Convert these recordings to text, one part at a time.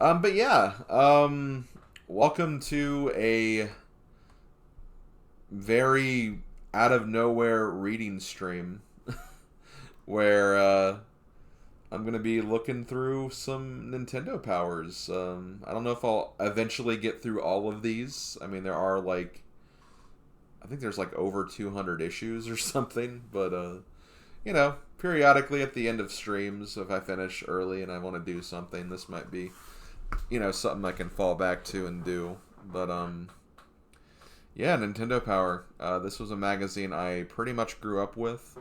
But yeah, welcome to a very out of nowhere reading stream where I'm gonna be looking through some Nintendo powers. I don't know if I'll eventually get through all of these. I mean, there are like I think there's like over 200 issues or something, but periodically at the end of streams, if I finish early and I want to do something, this might be something I can fall back to and do. But yeah, Nintendo Power. This was a magazine I pretty much grew up with.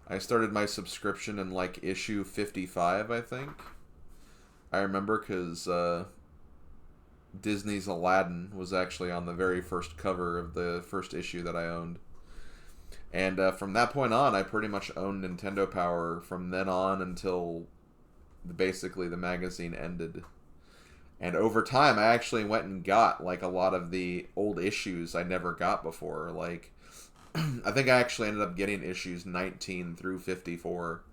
I started my subscription in like issue 55, I think. I remember because Disney's Aladdin was actually on the very first cover of the first issue that I owned. And from that point on, I pretty much owned Nintendo Power from then on until basically the magazine ended. And over time, I actually went and got like a lot of the old issues I never got before. Like, I think I actually ended up getting issues 19 through 54.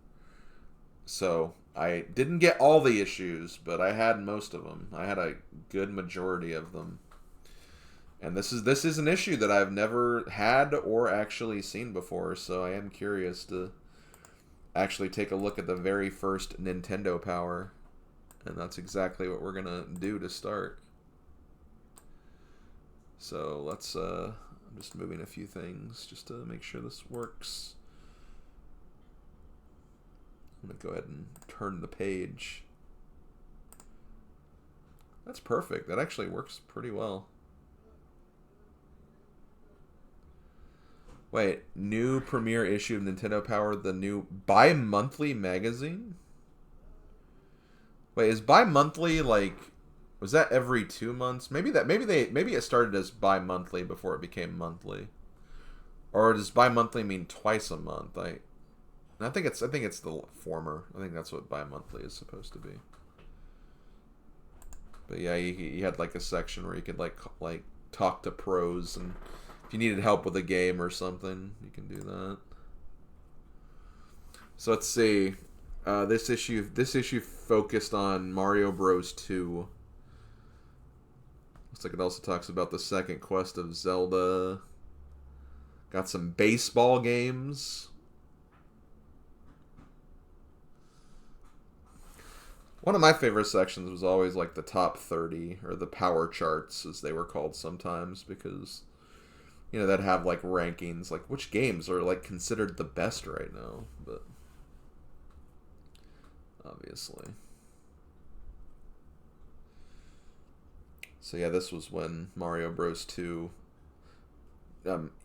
So I didn't get all the issues, but I had most of them. I had a good majority of them. And this is an issue that I've never had or actually seen before, so I am curious to actually take a look at the very first Nintendo Power. And that's exactly what we're gonna do to start. So let's I'm just moving a few things just to make sure this works. I'm gonna go ahead and turn the page. That's perfect. That actually works pretty well. Wait, new premiere issue of Nintendo Power, the new bi-monthly magazine? Wait, is bi-monthly like was that every 2 months? Maybe it started as bi-monthly before it became monthly. Or does bi-monthly mean twice a month? I think it's the former. I think that's what bi-monthly is supposed to be. But yeah, you had like a section where you could like talk to pros, and if you needed help with a game or something, you can do that. So let's see. This issue focused on Mario Bros. 2. Looks like it also talks about the second quest of Zelda. Got some baseball games. One of my favorite sections was always like the top 30 or the power charts as they were called sometimes, because that'd have like rankings like which games are like considered the best right now, but obviously. So yeah, this was when Mario Bros 2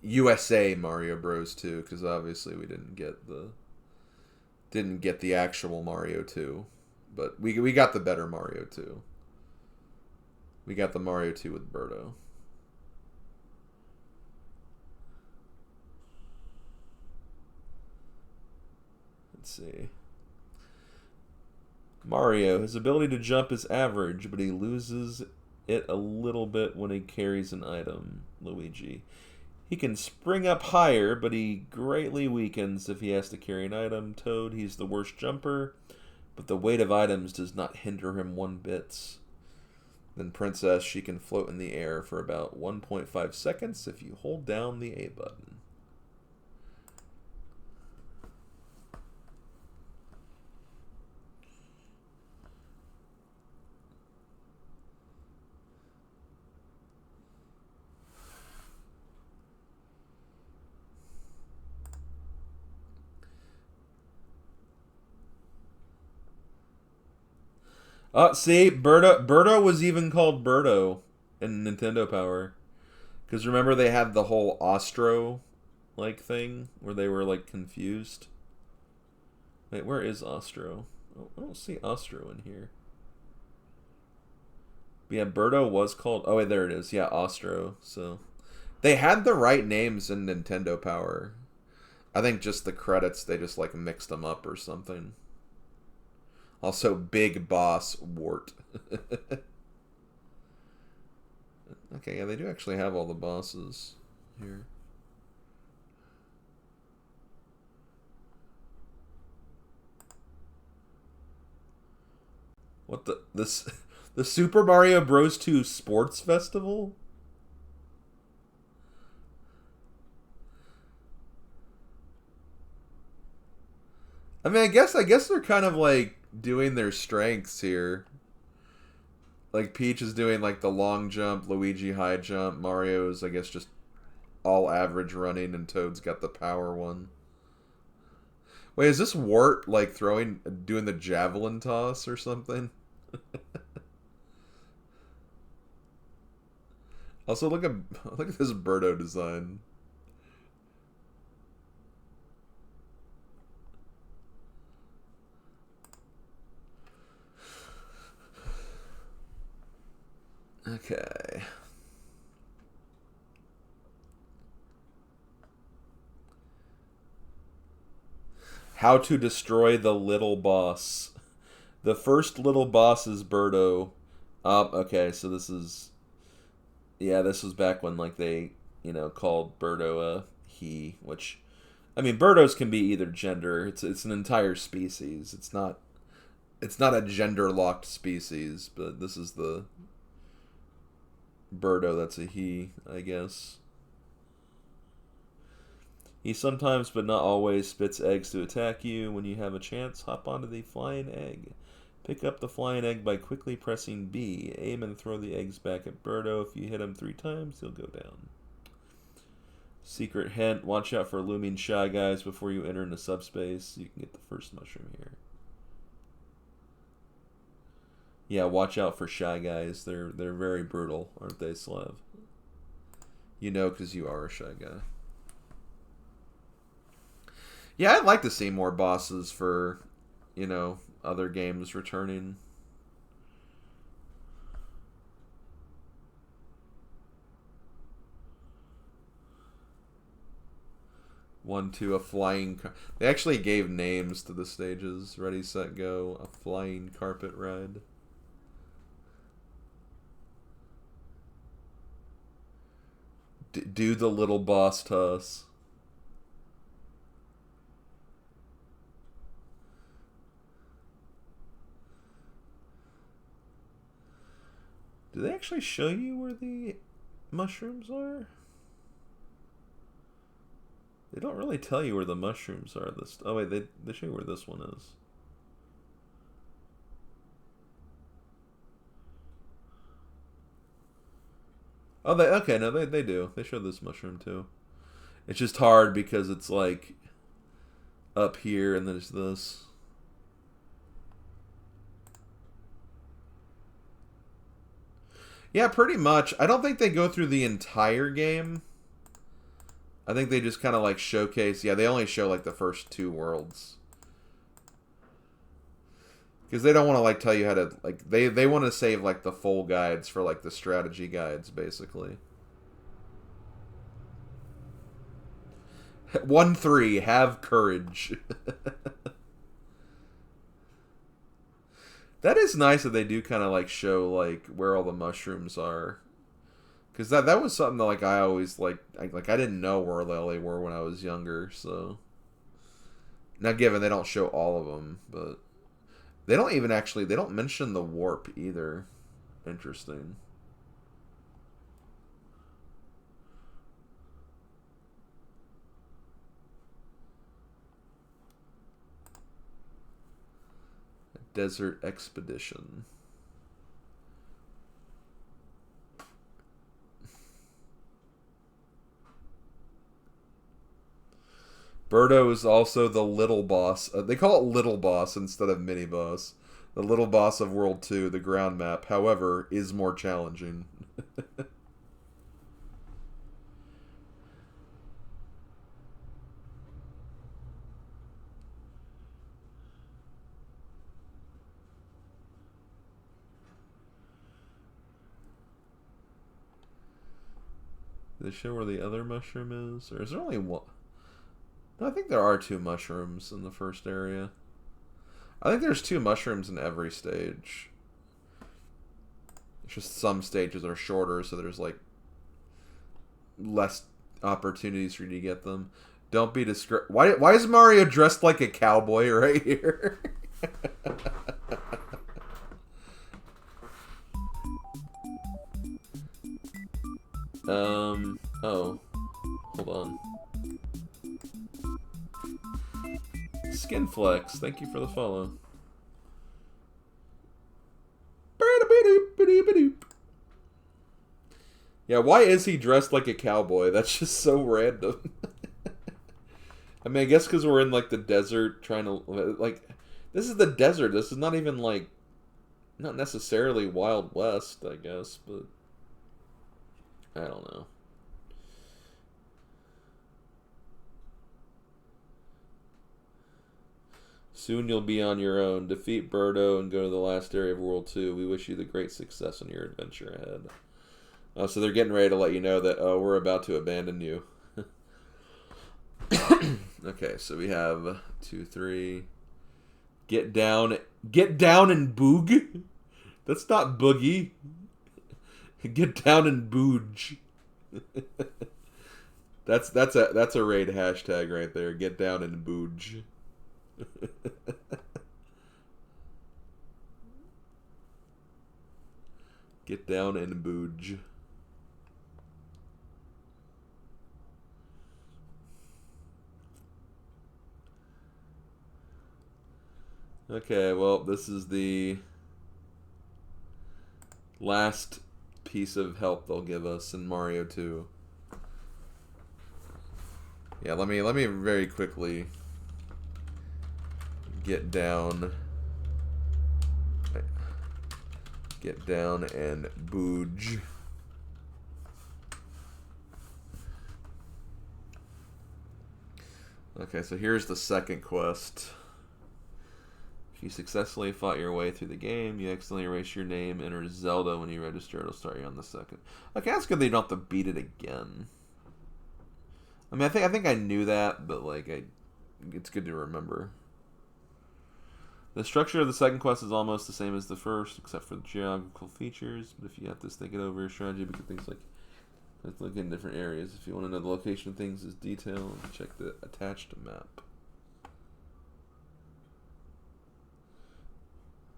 USA Mario Bros 2, because obviously we didn't get the actual Mario 2, but we got the better Mario 2. We got the Mario 2 with Birdo. Let's see. Mario, his ability to jump is average, but he loses it a little bit when he carries an item. Luigi. He can spring up higher, but he greatly weakens if he has to carry an item. Toad, he's the worst jumper, but the weight of items does not hinder him one bit. Then Princess, she can float in the air for about 1.5 seconds if you hold down the A button. See, Birdo was even called Birdo in Nintendo Power. Because remember they had the whole Ostro like thing where they were like confused. Wait, where is Ostro? Oh, I don't see Ostro in here. But yeah, Birdo was called. Oh wait, there it is. Yeah, Ostro. So they had the right names in Nintendo Power. I think just the credits they just like mixed them up or something. Also, Big Boss Wart. Okay, yeah, they do actually have all the bosses here. What the this The Super Mario Bros. 2 Sports Festival? I mean, I guess they're kind of like doing their strengths here. Like Peach is doing like the long jump, Luigi high jump, Mario's I guess just all average running, and Toad's got the power one. Wait, is this Wart like doing the javelin toss or something? Also, look at this Birdo design. Okay. How to destroy the little boss. The first little boss is Birdo. Okay, so this is... Yeah, this was back when, like, they, called Birdo a he, which... I mean, Birdos can be either gender. It's an entire species. It's not a gender-locked species, but this is the Birdo that's a he, I guess. He sometimes, but not always, spits eggs to attack you. When you have a chance, hop onto the flying egg. Pick up the flying egg by quickly pressing B. Aim and throw the eggs back at Birdo. If you hit him 3 times, he'll go down. Secret hint, watch out for looming Shy Guys before you enter into subspace. You can get the first mushroom here. Yeah, watch out for Shy Guys. They're very brutal, aren't they, Slav? You know, because you are a Shy Guy. Yeah, I'd like to see more bosses for, other games returning. One, two, a flying... They actually gave names to the stages. Ready, set, go. A flying carpet ride. Do the little boss toss. Do they actually show you where the mushrooms are? They don't really tell you where the mushrooms are. Oh wait, they show you where this one is. Oh, okay, no, they do. They show this mushroom too. It's just hard because it's like up here and then there's this. Yeah, pretty much. I don't think they go through the entire game. I think they just kind of like showcase. Yeah, they only show like the first 2 worlds. Because they don't want to like tell you how to like they want to save like the full guides for like the strategy guides basically. 1-3, have courage. That is nice that they do kind of like show like where all the mushrooms are, because that was something that like I always I didn't know where the hell they were when I was younger. So now, given they don't show all of them, but they don't mention the warp either. Interesting. Desert Expedition. Birdo is also the little boss. They call it little boss instead of mini boss. The little boss of World 2, the ground map, however, is more challenging. They show where the other mushroom is? Or is there only one? No, I think there are 2 mushrooms in the first area. I think there's 2 mushrooms in every stage. It's just some stages are shorter, so there's like less opportunities for you to get them. Don't be discouraged. Why is Mario dressed like a cowboy right here? Oh. Hold on. Skinflex, thank you for the follow. Yeah, why is he dressed like a cowboy? That's just so random. I mean, I guess because we're in, like, the desert trying to, like, this is the desert. This is not even, like, not necessarily Wild West, I guess, but I don't know. Soon you'll be on your own. Defeat Birdo and go to the last area of World 2. We wish you the great success on your adventure ahead. Oh, so they're getting ready to let you know that, oh, we're about to abandon you. Okay, so we have 2, 3. Get down and boog. That's not boogie. Get down and booge. that's a raid hashtag right there. Get down and booge. Get down and booge. Okay, well, this is the last piece of help they'll give us in Mario 2. Yeah, let me very quickly get down and booge. Okay, so here's the second quest. If you successfully fought your way through the game, you accidentally erase your name, enter Zelda when you register, it'll start you on the second. Okay, that's good that you don't have to beat it again. I mean, I think I knew that, but, like, it's good to remember. The structure of the second quest is almost the same as the first, except for the geographical features. But if you have to think it over, strategy, because things like let's look in different areas. If you want to know the location of things is detailed, check the attached map.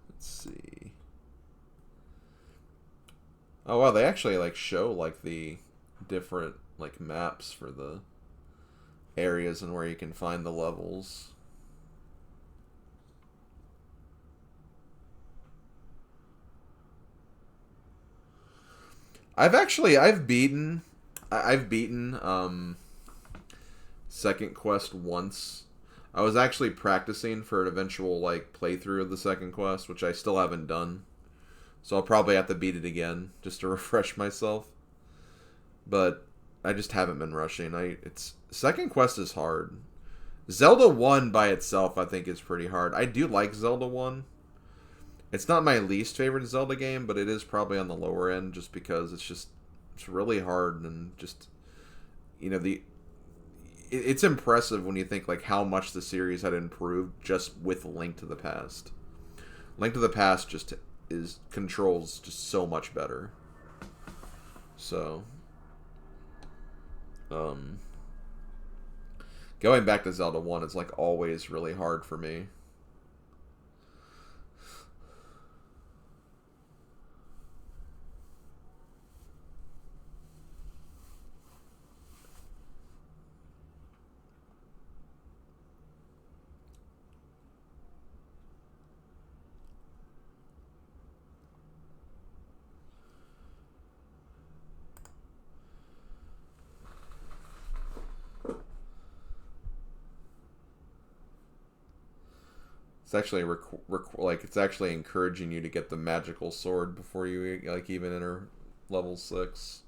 Let's see. Oh wow, they actually like show like the different like maps for the areas and where you can find the levels. I've beaten second quest once. I was actually practicing for an eventual like playthrough of the second quest, which I still haven't done. So I'll probably have to beat it again just to refresh myself. But I just haven't been rushing. It's second quest is hard. Zelda 1 by itself I think is pretty hard. I do like Zelda 1. It's not my least favorite Zelda game, but it is probably on the lower end just because it's really hard and just it's impressive when you think like how much the series had improved just with Link to the Past. Link to the Past just controls just so much better. So going back to Zelda 1 is like always really hard for me. It's actually it's actually encouraging you to get the magical sword before you like even enter level 6.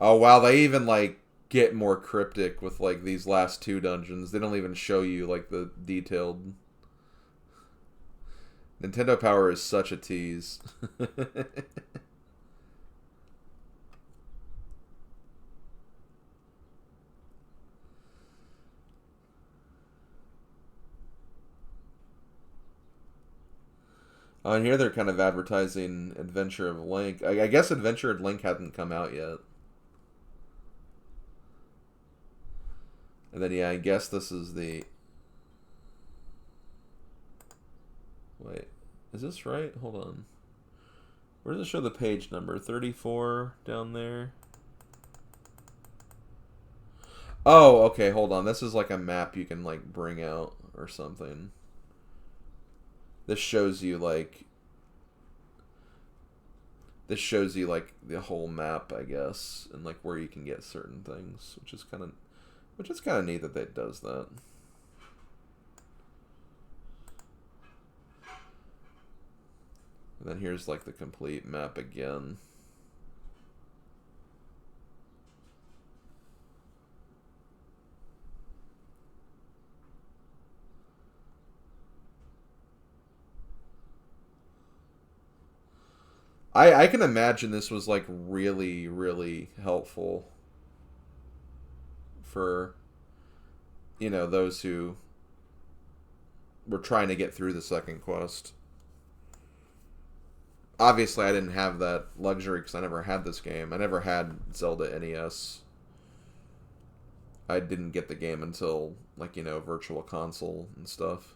Oh wow, they even like get more cryptic with like these last 2 dungeons. They don't even show you like the detailed. Nintendo Power is such a tease. Oh, and here they're kind of advertising Adventure of Link. I guess Adventure of Link hadn't come out yet. And then, yeah, I guess this is the... Is this right? Hold on. Where does it show the page number? 34 down there. Oh, okay, hold on. This is like a map you can like bring out or something. This shows you like the whole map, I guess, and like where you can get certain things, which is kind of neat that it does that. And then here's like the complete map again. I can imagine this was like really, really helpful for, you know, those who were trying to get through the second quest. Obviously, I didn't have that luxury because I never had this game. I never had Zelda NES. I didn't get the game until, like, you know, Virtual Console and stuff.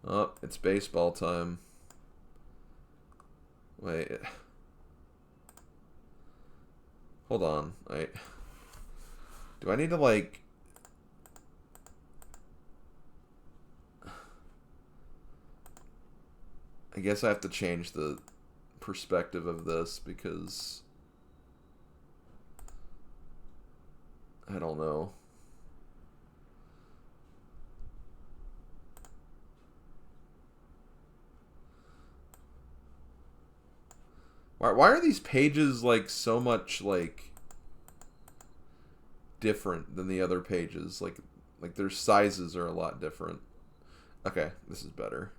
Oh, it's baseball time. Wait. Hold on. Do I need to, like... I guess I have to change the perspective of this because... I don't know. Why are these pages, like, so much, like, different than the other pages? Like their sizes are a lot different. Okay, this is better.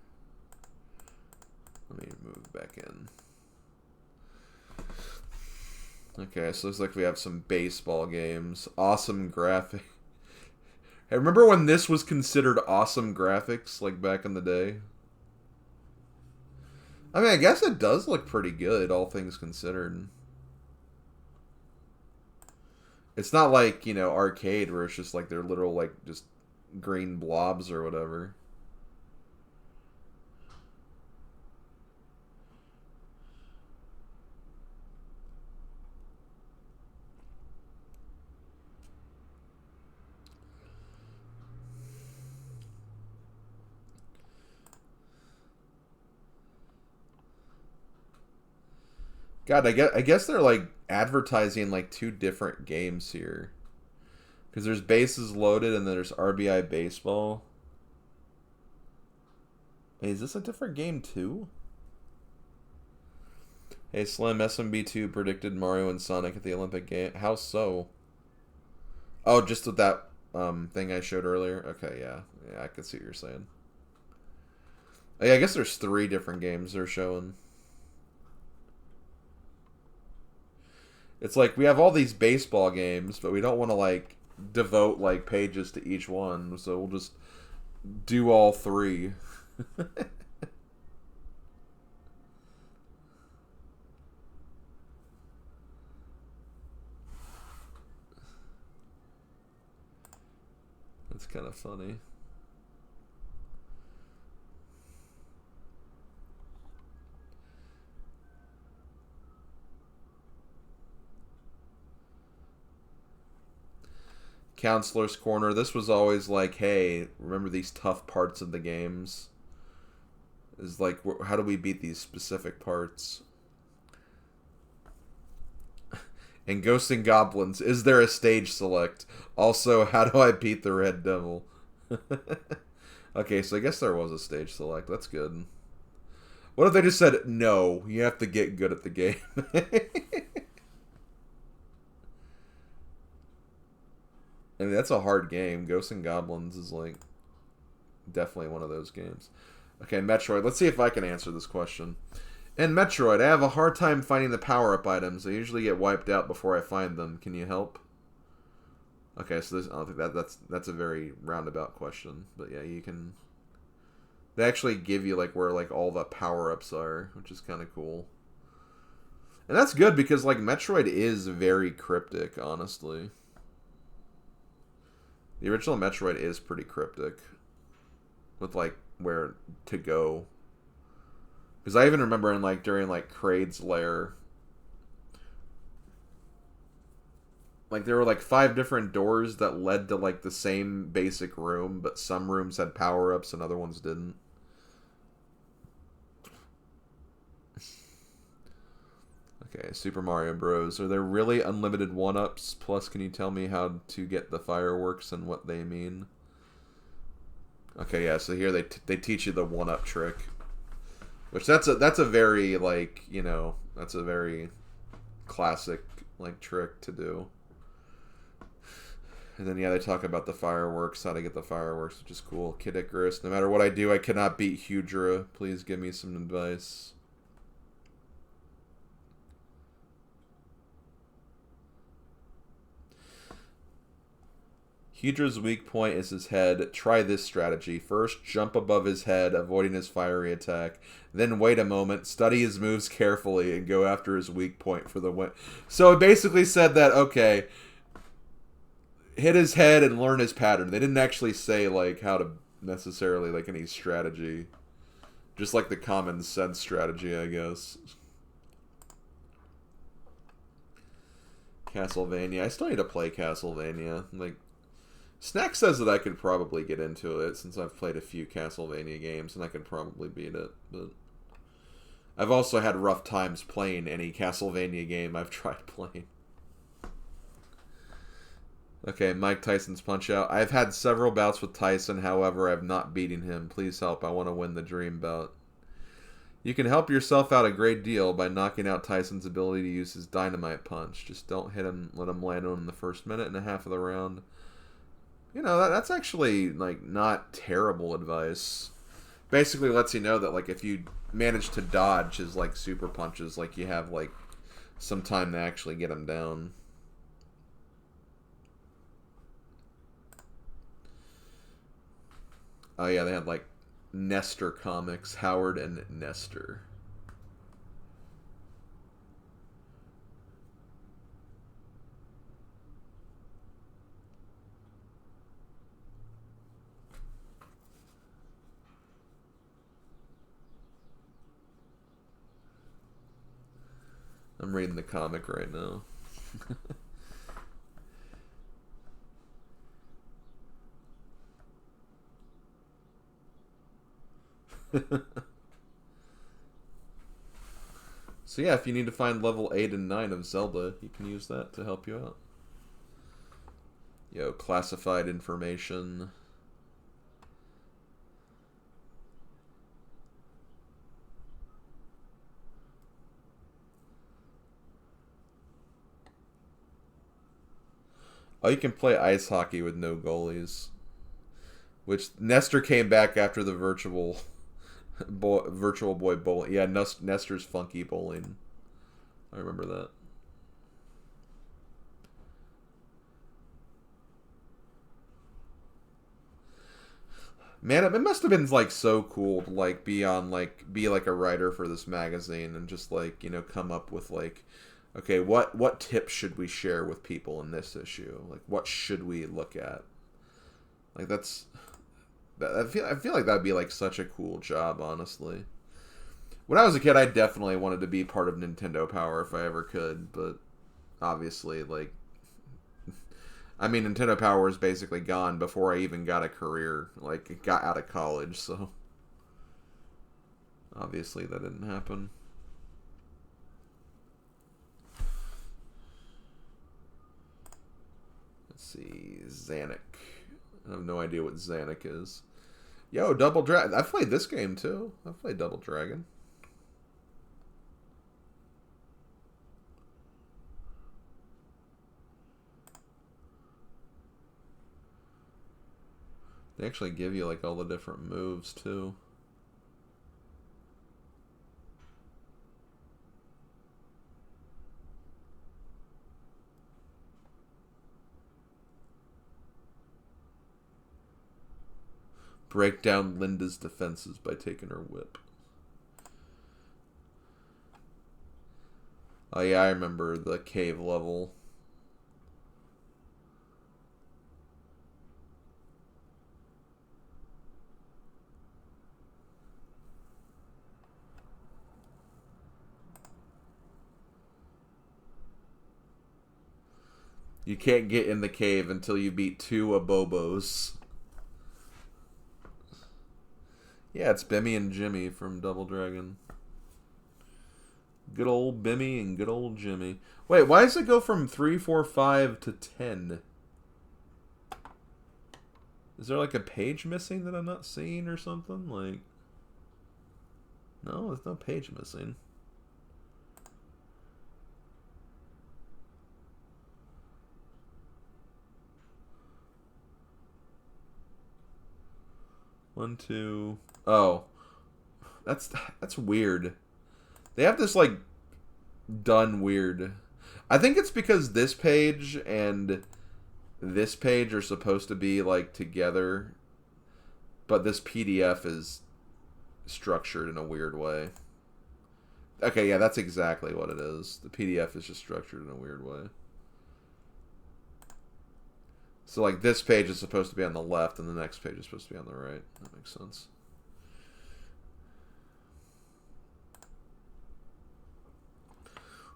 Let me move back in. Okay, so looks like we have some baseball games. Awesome graphic. Hey, remember when this was considered awesome graphics, like, back in the day? I mean, I guess it does look pretty good, all things considered. It's not like, you know, arcade where it's just like they're literal, like, just green blobs or whatever. God, I guess they're like advertising like two different games here. Because there's bases loaded and then there's RBI baseball. Hey, is this a different game too? Hey Slim, SMB2 predicted Mario and Sonic at the Olympic game. How so? Oh, just with that thing I showed earlier? Okay, yeah. Yeah, I can see what you're saying. Oh, yeah, I guess there's 3 different games they're showing. It's like we have all these baseball games, but we don't want to like devote like pages to each one, so we'll just do all 3. That's kind of funny. Counselor's Corner. This was always like, hey, remember these tough parts of the games? Is like, how do we beat these specific parts? And Ghosts and Goblins, is there a stage select? Also, how do I beat the Red Devil? Okay, so I guess there was a stage select. That's good. What if they just said, no, you have to get good at the game? I mean, that's a hard game. Ghosts and Goblins is, like, definitely one of those games. Okay, Metroid. Let's see if I can answer this question. In Metroid, I have a hard time finding the power-up items. They usually get wiped out before I find them. Can you help? Okay, so this, I don't think that's a very roundabout question. But yeah, you can... They actually give you, like, where, like, all the power-ups are, which is kind of cool. And that's good because, like, Metroid is very cryptic, honestly. The original Metroid is pretty cryptic. With, like, where to go. Because I even remember in, like, during, like, Kraid's lair, like, there were, like, 5 different doors that led to, like, the same basic room, but some rooms had power-ups and other ones didn't. Okay, Super Mario Bros. Are there really unlimited 1-ups? Plus, can you tell me how to get the fireworks and what they mean? Okay, yeah, so here they teach you the 1-up trick. Which that's a very, like, you know, that's a very classic, like, trick to do. And then, yeah, they talk about the fireworks, how to get the fireworks, which is cool. Kid Icarus, no matter what I do, I cannot beat Hydra. Please give me some advice. Hydra's weak point is his head. Try this strategy. First, jump above his head, avoiding his fiery attack. Then wait a moment, study his moves carefully, and go after his weak point for the win. So it basically said that, okay, hit his head and learn his pattern. They didn't actually say, like, how to necessarily, like, any strategy. Just like the common sense strategy, I guess. Castlevania. I still need to play Castlevania. Like, Snack says that I could probably get into it since I've played a few Castlevania games and I could probably beat it, but I've also had rough times playing any Castlevania game I've tried playing. Okay, Mike Tyson's Punch-Out. I've had several bouts with Tyson, however, I've not beaten him. Please help, I want to win the dream bout. You can help yourself out a great deal by knocking out Tyson's ability to use his Dynamite Punch. Just don't hit him, let him land on him in the first minute and a half of the round. You know, that's actually, like, not terrible advice. Basically lets you know that, like, if you manage to dodge his, like, super punches, like, you have, like, some time to actually get him down. Oh, yeah, they had, like, Nestor comics. Howard and Nestor. I'm reading the comic right now. So yeah, if you need to find level 8 and 9 of Zelda, you can use that to help you out. Yo, classified information. Oh, you can play ice hockey with no goalies. Which Nestor came back after the Virtual Boy bowling. Yeah, Nestor's Funky Bowling. I remember that. Man, it must have been like so cool to like be like a writer for this magazine and just like, you know, come up with like, okay, what tips should we share with people in this issue? Like, what should we look at? Like, I feel like that'd be like such a cool job, honestly. When I was a kid, I definitely wanted to be part of Nintendo Power if I ever could, but obviously, like, I mean, Nintendo Power was basically gone before I even got a career, like, got out of college, so obviously that didn't happen. Let's see, Zanuck. I have no idea what Zanuck is. Yo, Double Dragon. I've played this game too. I've played Double Dragon. They actually give you like all the different moves too. Break down Linda's defenses by taking her whip. Oh yeah, I remember the cave level. You can't get in the cave until you beat 2 Abobos. Yeah, it's Bimmy and Jimmy from Double Dragon. Good old Bimmy and good old Jimmy. Wait, why does it go from 3, 4, 5 to 10? Is there like a page missing that I'm not seeing or something? Like, no, there's no page missing. One, two. Oh, that's weird. They have this like done weird. I think it's because this page and this page are supposed to be like together, but this PDF is structured in a weird way. Okay, yeah, that's exactly what it is. The PDF is just structured in a weird way. So like this page is supposed to be on the left and the next page is supposed to be on the right. That makes sense.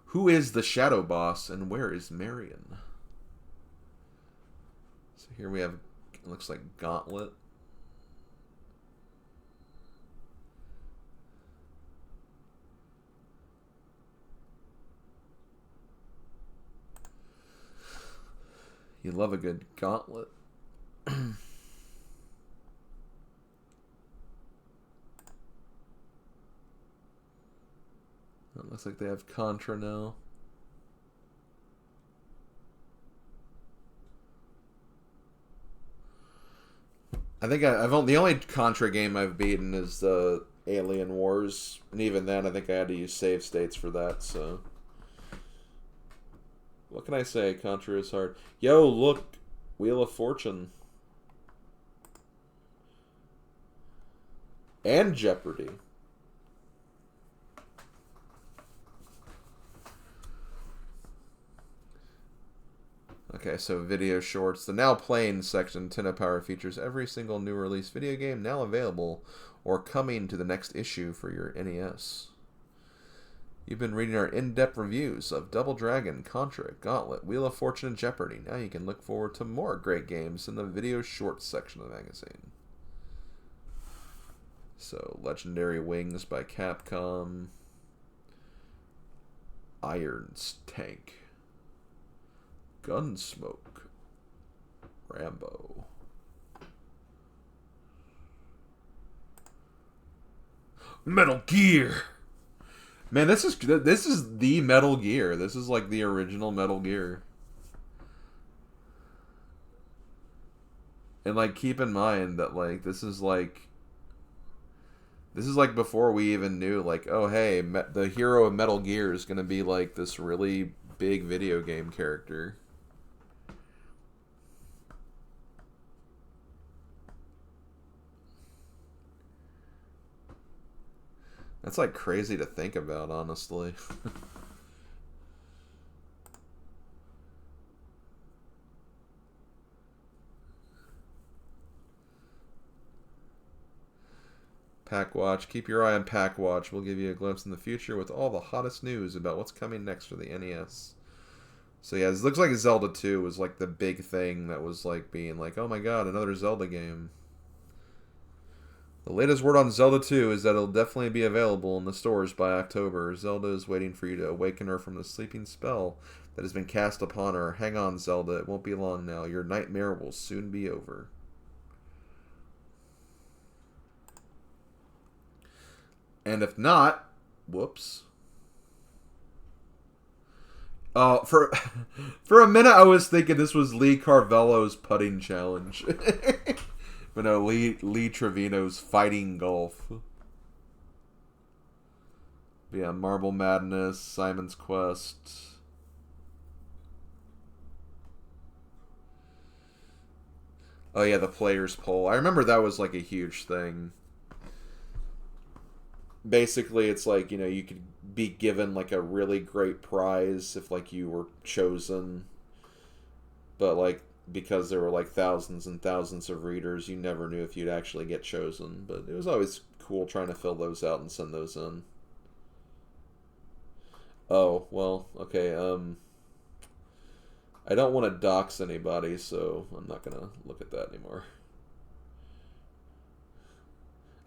Who is the Shadow Boss and where is Marion? So here we have, it looks like Gauntlet. You love a good Gauntlet. It looks like they have Contra now. I think I've only, the only Contra game I've beaten is the Alien Wars, and even then I think I had to use save states for that, so what can I say? Contra is hard. Yo, look, Wheel of Fortune. And Jeopardy. Okay, so video shorts. The Now Playing section, Nintendo Power features every single new release video game now available or coming to the next issue for your NES. You've been reading our in-depth reviews of Double Dragon, Contra, Gauntlet, Wheel of Fortune, and Jeopardy. Now you can look forward to more great games in the video shorts section of the magazine. So, Legendary Wings by Capcom. Iron's Tank. Gunsmoke. Rambo. Metal Gear! Man, this is the Metal Gear. This is like the original Metal Gear. And like keep in mind that like this is like before we even knew like, oh hey, the hero of Metal Gear is going to be like this really big video game character. That's like crazy to think about, honestly. Pack Watch. Keep your eye on Pack Watch. We'll give you a glimpse in the future with all the hottest news about what's coming next for the NES. So yeah, it looks like Zelda 2 was like the big thing that was like being like, oh my god, another Zelda game. The latest word on Zelda 2 is that it'll definitely be available in the stores by October. Zelda is waiting for you to awaken her from the sleeping spell that has been cast upon her. Hang on, Zelda. It won't be long now. Your nightmare will soon be over. And if not, whoops. For a minute I was thinking this was Lee Carvello's putting challenge. But no, Lee Trevino's fighting golf. But yeah, Marble Madness, Simon's Quest. Oh yeah, the players poll. I remember that was like a huge thing. Basically, it's like, you know, you could be given like a really great prize if like you were chosen, but like because there were like thousands and thousands of readers, you never knew if you'd actually get chosen. But it was always cool trying to fill those out and send those in. Oh, well, okay, I don't want to dox anybody, so I'm not going to look at that anymore.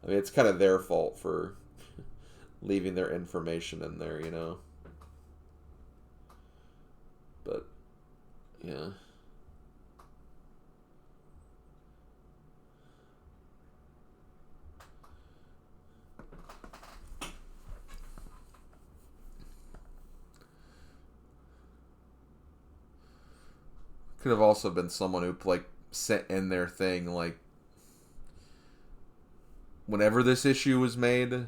I mean, it's kind of their fault for leaving their information in there, you know? But, yeah. Could have also been someone who, like, sent in their thing, like, whenever this issue was made,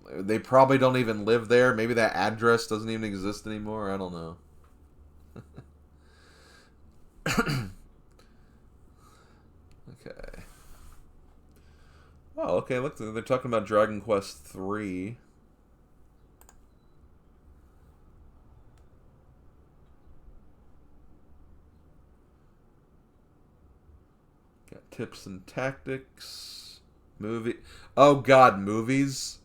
they probably don't even live there. Maybe that address doesn't even exist anymore. I don't know. Okay. Oh, okay. Look, they're talking about Dragon Quest 3. Got tips and tactics. Movie. Oh, God, movies?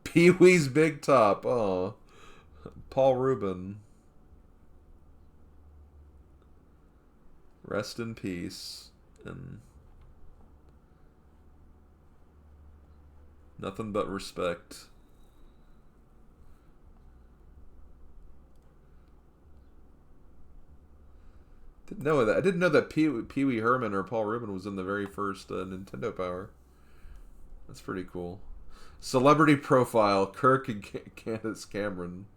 Pee-wee's Big Top. Oh. Paul Rubin. Rest in peace. And nothing but respect. Didn't know that. I didn't know that Pee Wee Herman or Paul Rubin was in the very first Nintendo Power. That's pretty cool. Celebrity profile: Kirk and Candace Cameron.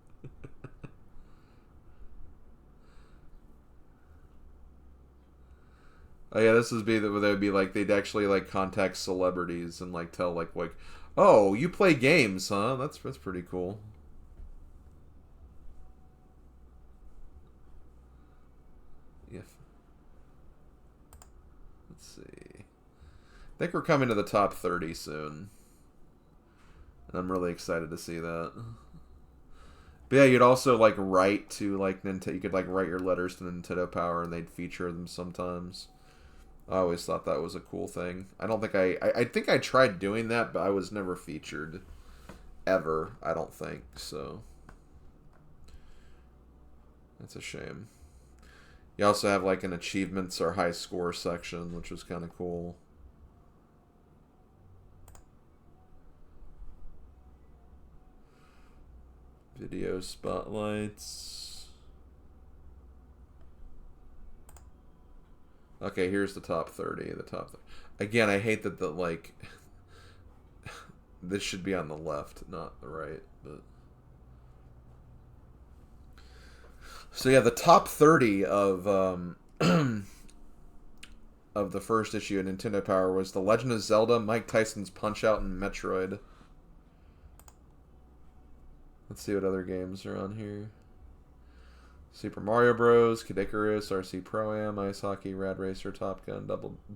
Oh yeah, this would be that they'd be like they'd actually like contact celebrities and like tell like oh, you play games, huh? That's pretty cool. Yeah. Let's see. I think we're coming to the top 30 soon. And I'm really excited to see that. But yeah, you'd also like write to like Nintendo. You could like write your letters to Nintendo Power, and they'd feature them sometimes. I always thought that was a cool thing. I don't think I think I tried doing that, but I was never featured ever. I don't think so. That's a shame. You also have like an achievements or high score section, which was kind of cool. Video spotlights. Okay, here's the top 30. The top 30. Again, I hate that the like this should be on the left, not the right, but so yeah, the top 30 of of the first issue of Nintendo Power was The Legend of Zelda, Mike Tyson's Punch-Out, and Metroid. Let's see what other games are on here. Super Mario Bros, Kid Icarus, RC Pro-Am, Ice Hockey, Rad Racer, Top Gun,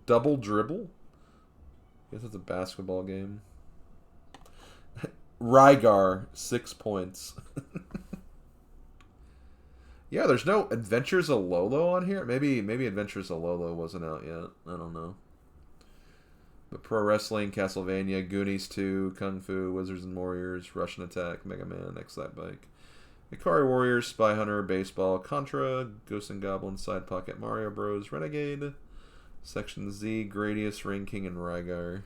Double Dribble? I guess it's a basketball game. Rygar, 6 points. Yeah, there's no Adventures of Lolo on here. Maybe Adventures of Lolo wasn't out yet. I don't know. But Pro Wrestling, Castlevania, Goonies 2, Kung Fu, Wizards and Warriors, Russian Attack, Mega Man, Excite Bike, Ikari Warriors, Spy Hunter, Baseball, Contra, Ghost and Goblin, Side Pocket, Mario Bros, Renegade, Section Z, Gradius, Ring King, and Rygar.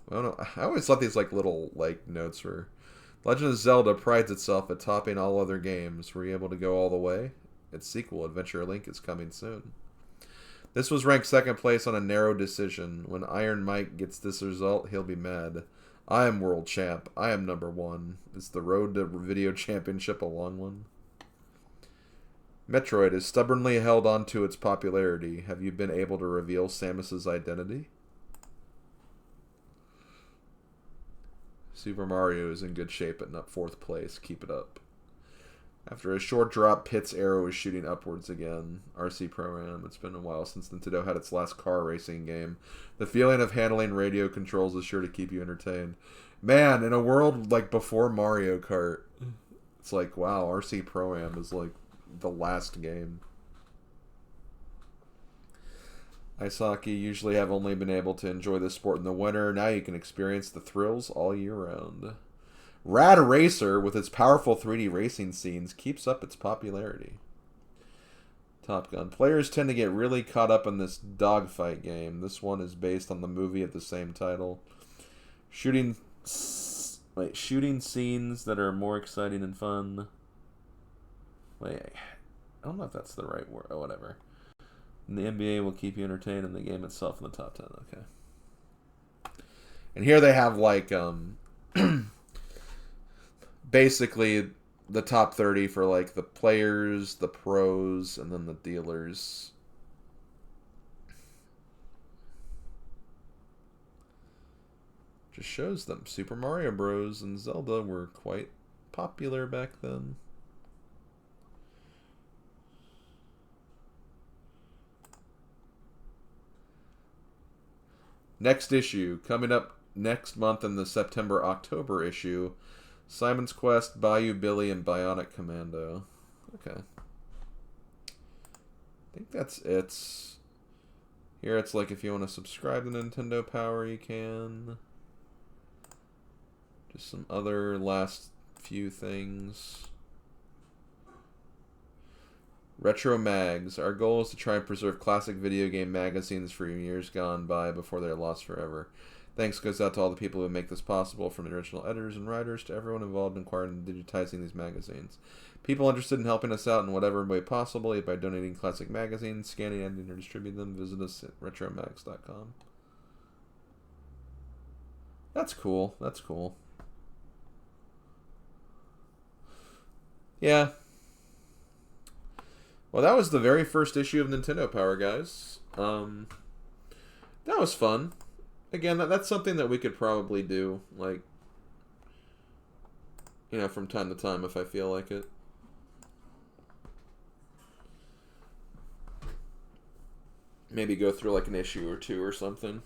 I don't know. I always thought these like little like notes were. Legend of Zelda prides itself at topping all other games. Were you able to go all the way? Its sequel, Adventure Link, is coming soon. This was ranked second place on a narrow decision. When Iron Mike gets this result, he'll be mad. I am world champ. I am number one. Is the road to video championship a long one? Metroid has stubbornly held on to its popularity. Have you been able to reveal Samus's identity? Super Mario is in good shape at 4th place. Keep it up. After a short drop, Pitt's arrow is shooting upwards again. RC Pro-Am. It's been a while since Nintendo had its last car racing game. The feeling of handling radio controls is sure to keep you entertained. Man, in a world like before Mario Kart, it's like, wow, RC Pro-Am is like the last game. Ice hockey usually have only been able to enjoy this sport in the winter. Now you can experience the thrills all year round. Rad Racer, with its powerful 3D racing scenes, keeps up its popularity. Top Gun. Players tend to get really caught up in this dogfight game. This one is based on the movie of the same title. Shooting scenes that are more exciting and fun. Wait, I don't know if that's the right word. Oh, whatever. And the NBA will keep you entertained, and the game itself in the top 10. Okay. And here they have, like, basically the top 30 for, like, the players, the pros, and then the dealers. Just shows them. Super Mario Bros. And Zelda were quite popular back then. Next issue, coming up next month in the September-October issue, Simon's Quest, Bayou Billy, and Bionic Commando. Okay. I think that's it. Here it's like if you want to subscribe to Nintendo Power, you can. Just some other last few things. Retro Mags. Our goal is to try and preserve classic video game magazines for years gone by before they're lost forever. Thanks goes out to all the people who make this possible, from the original editors and writers to everyone involved in acquiring and digitizing these magazines. People interested in helping us out in whatever way possible, either by donating classic magazines, scanning, editing, or distributing them, visit us at retromags.com. That's cool. That's cool. Yeah. Well, that was the very first issue of Nintendo Power, guys. That was fun. Again, that's something that we could probably do, like, you know, from time to time if I feel like it. Maybe go through, like, an issue or two or something.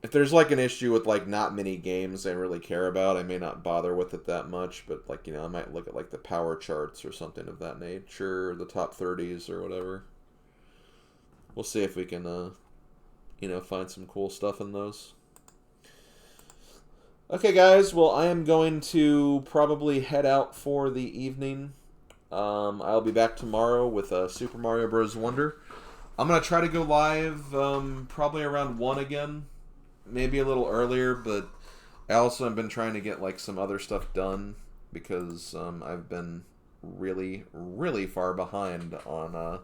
If there's, like, an issue with, like, not many games I really care about, I may not bother with it that much, but, like, you know, I might look at, like, the power charts or something of that nature, or the top 30s or whatever. We'll see if we can, you know, find some cool stuff in those. Okay, guys, well, I am going to probably head out for the evening. I'll be back tomorrow with Super Mario Bros. Wonder. I'm going to try to go live probably around 1 again. Maybe a little earlier, but I also have been trying to get, like, some other stuff done because I've been really, really far behind on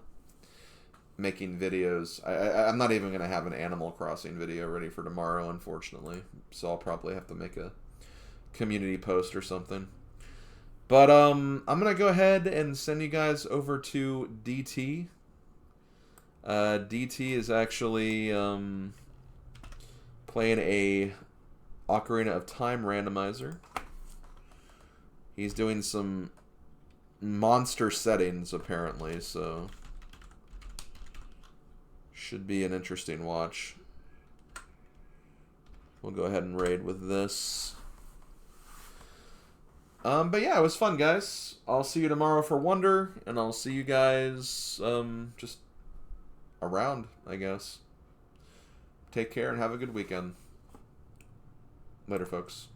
making videos. I'm not even going to have an Animal Crossing video ready for tomorrow, unfortunately. So I'll probably have to make a community post or something. But I'm going to go ahead and send you guys over to DT. DT is actually playing a Ocarina of Time randomizer. He's doing some monster settings, apparently, so should be an interesting watch. We'll go ahead and raid with this. But yeah, it was fun, guys. I'll see you tomorrow for Wonder, and I'll see you guys just around, I guess. Take care and have a good weekend. Later, folks.